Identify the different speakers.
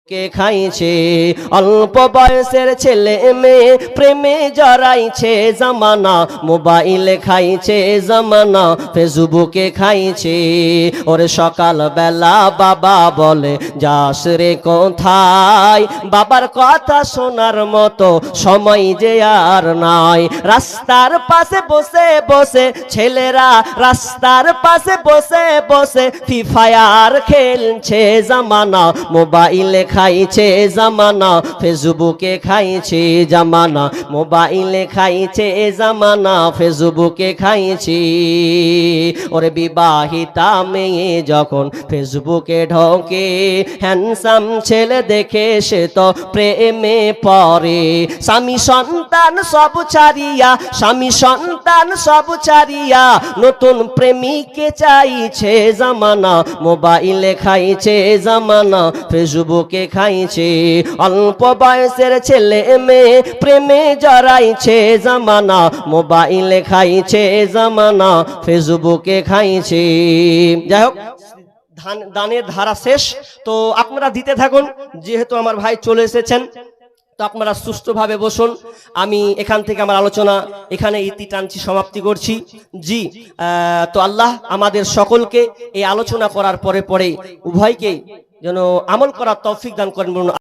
Speaker 1: কে খাইছে অল্প বয়সের ছেলে মেয়ে প্রেমে জড়াইছে জামানা মোবাইলে খাইছে জামানা ফেসবুকে খাইছে ওরে সকাল বেলা বাবা বলে যাস রে কোথায় বাবার কথা শোনার মতো সময় যে আর নাই রাস্তার পাশে বসে বসে ছেলেরা রাস্তার পাশে বসে বসে ফ্রি ফায়ার খেলছে জামানা মোবাইলে খাইছে জামানা ফেসবুকে খাইছে জামানা মোবাইলে খাইছে জামানা ফেসবুকে খাইছে ওরে বিবাহিতা মেয়ে যখন ফেসবুকে ঢোকে হ্যান্ডসাম ছেলে দেখে সে তো প্রেমে পড়ে স্বামী সন্তান সব ছাড়িয়া স্বামী সন্তান সব ছাড়িয়া নতুন প্রেমিককে চাইছে জামানা মোবাইলে খাইছে জামানা ফেসবুকে খাইছে অল্প বয়সের ছেলে মেয়ে প্রেমে জড়াইছে জামানা মোবাইলে খাইছে জামানা ফেসবুকে খাইছে যাই হোক দানের ধারা শেষ তো আপনারা দিতে থাকুন যেহেতু আমার ভাই চলে এসেছেন তো আপনারা সুষ্ঠুভাবে বসুন আমি এখান থেকে আমার আলোচনা এখানে ইতি টানছি সমাপ্তি করছি জি তো আল্লাহ আমাদের সকলকে এই আলোচনা করার পরে পরে উভয়কেই যেন আমল করার তৌফিক দান করেন।